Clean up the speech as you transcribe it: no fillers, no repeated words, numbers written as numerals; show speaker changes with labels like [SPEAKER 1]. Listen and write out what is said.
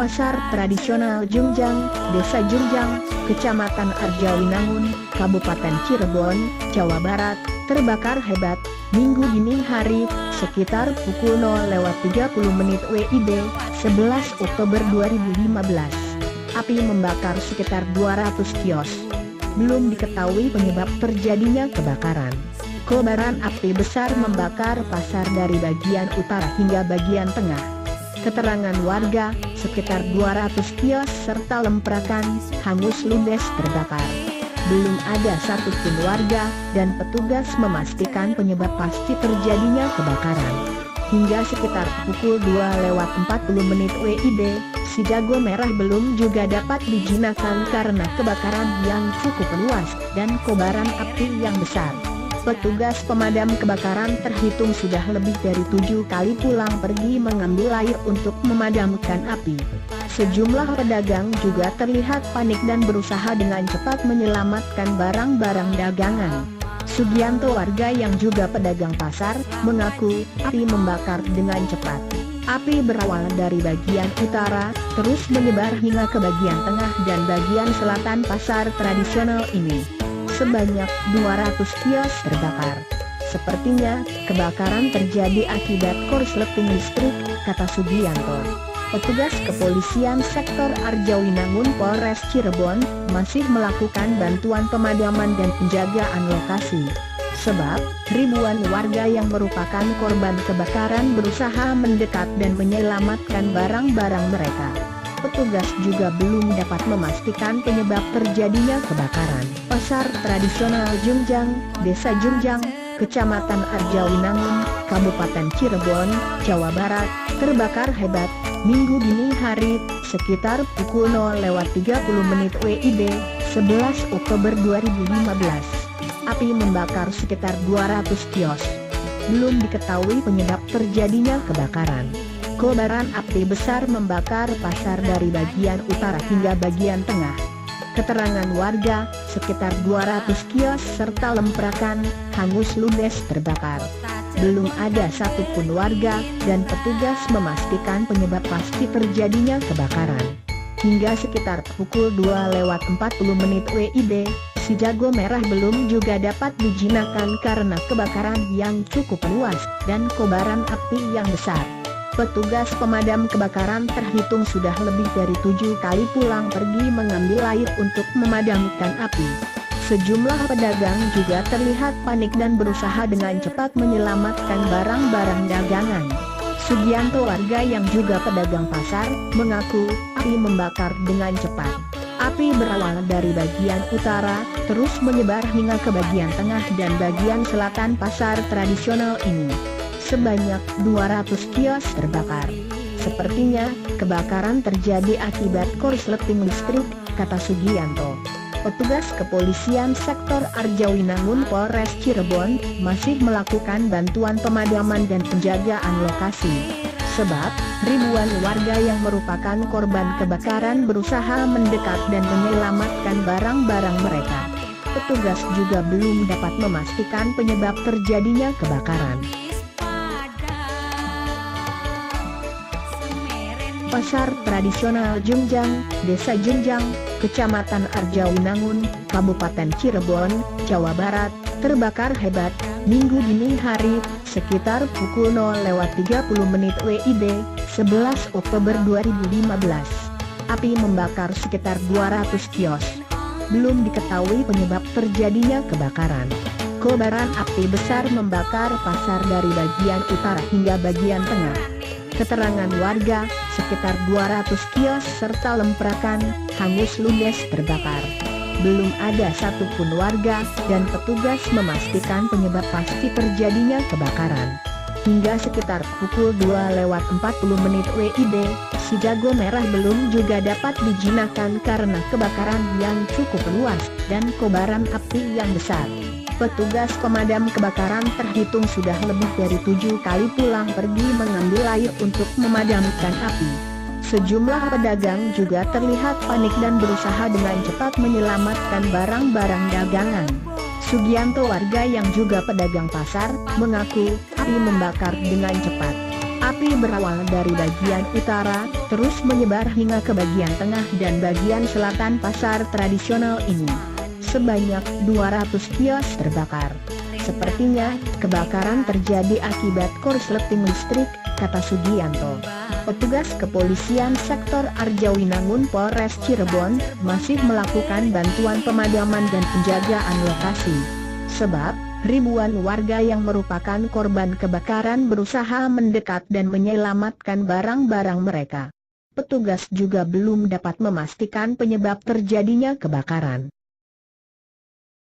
[SPEAKER 1] Pasar tradisional Jungjang, Desa Jungjang, Kecamatan Arjawinangun, Kabupaten Cirebon, Jawa Barat, terbakar hebat, Minggu dini hari, sekitar pukul 0:30 WIB, 11 Oktober 2015. Api membakar sekitar 200 kios. Belum diketahui penyebab terjadinya kebakaran. Kobaran api besar membakar pasar dari bagian utara hingga bagian tengah. Keterangan warga, sekitar 200 kios serta lemprakan, hangus ludes terbakar. Belum ada satupun warga dan petugas memastikan penyebab pasti terjadinya kebakaran. Hingga sekitar pukul 2:40 WIB, si jago merah belum juga dapat dijinakan karena kebakaran yang cukup luas dan kobaran api yang besar. Petugas pemadam kebakaran terhitung sudah lebih dari 7 kali pulang pergi mengambil air untuk memadamkan api. Sejumlah pedagang juga terlihat panik dan berusaha dengan cepat menyelamatkan barang-barang dagangan. Sugianto, warga yang juga pedagang pasar, mengaku api membakar dengan cepat. Api berawal dari bagian utara, terus menyebar hingga ke bagian tengah dan bagian selatan pasar tradisional ini. Sebanyak 200 kios terbakar. Sepertinya, kebakaran terjadi akibat korsleting listrik, kata Sugianto. Petugas kepolisian sektor Arjawinangun Polres Cirebon masih melakukan bantuan pemadaman dan penjagaan lokasi. Sebab, ribuan warga yang merupakan korban kebakaran berusaha mendekat dan menyelamatkan barang-barang mereka. Petugas juga belum dapat memastikan penyebab terjadinya kebakaran. Pasar tradisional Jungjang, Desa Jungjang, Kecamatan Arjawinangun, Kabupaten Cirebon, Jawa Barat, terbakar hebat, Minggu dini hari, sekitar pukul 0:30 WIB, 11 Oktober 2015. Api membakar sekitar 200 kios. Belum diketahui penyebab terjadinya kebakaran. Kobaran api besar membakar pasar dari bagian utara hingga bagian tengah. Keterangan warga, sekitar 200 kios serta lemprakan, hangus ludes terbakar. Belum ada satupun warga dan petugas memastikan penyebab pasti terjadinya kebakaran. Hingga sekitar pukul 2:40 WIB, si jago merah belum juga dapat dijinakan karena kebakaran yang cukup luas dan kobaran api yang besar. Petugas pemadam kebakaran terhitung sudah lebih dari 7 kali pulang pergi mengambil air untuk memadamkan api. Sejumlah pedagang juga terlihat panik dan berusaha dengan cepat menyelamatkan barang-barang dagangan. Sugianto, warga yang juga pedagang pasar, mengaku api membakar dengan cepat. Api berawal dari bagian utara, terus menyebar hingga ke bagian tengah dan bagian selatan pasar tradisional ini. Sebanyak 200 kios terbakar. Sepertinya, kebakaran terjadi akibat korsleting listrik, kata Sugianto. Petugas kepolisian sektor Arjawinangun Polres Cirebon masih melakukan bantuan pemadaman dan penjagaan lokasi. Sebab, ribuan warga yang merupakan korban kebakaran berusaha mendekat dan menyelamatkan barang-barang mereka. Petugas juga belum dapat memastikan penyebab terjadinya kebakaran. Pasar tradisional Jungjang, Desa Jungjang, Kecamatan Arjawinangun, Kabupaten Cirebon, Jawa Barat, terbakar hebat, Minggu dini hari, sekitar pukul 0:30 WIB, 11 Oktober 2015. Api membakar sekitar 200 kios. Belum diketahui penyebab terjadinya kebakaran. Kobaran api besar membakar pasar dari bagian utara hingga bagian tengah. Keterangan warga, sekitar 200 kios serta lemprakan, hangus ludes terbakar. Belum ada satupun warga dan petugas memastikan penyebab pasti terjadinya kebakaran. Hingga sekitar pukul 2:40 WIB, si jago merah belum juga dapat dijinakan karena kebakaran yang cukup luas dan kobaran api yang besar. Petugas pemadam kebakaran terhitung sudah lebih dari 7 kali pulang pergi mengambil air untuk memadamkan api. Sejumlah pedagang juga terlihat panik dan berusaha dengan cepat menyelamatkan barang-barang dagangan. Sugianto, warga yang juga pedagang pasar, mengaku api membakar dengan cepat. Api Api berawal dari bagian utara, terus menyebar hingga ke bagian tengah dan bagian selatan pasar tradisional ini. Sebanyak 200 kios terbakar. Sepertinya, kebakaran terjadi akibat korsleting listrik, kata Sugianto. Petugas kepolisian sektor Arjawinangun Polres Cirebon masih melakukan bantuan pemadaman dan penjagaan lokasi. Sebab, ribuan warga yang merupakan korban kebakaran berusaha mendekat dan menyelamatkan barang-barang mereka. Petugas juga belum dapat memastikan penyebab terjadinya kebakaran.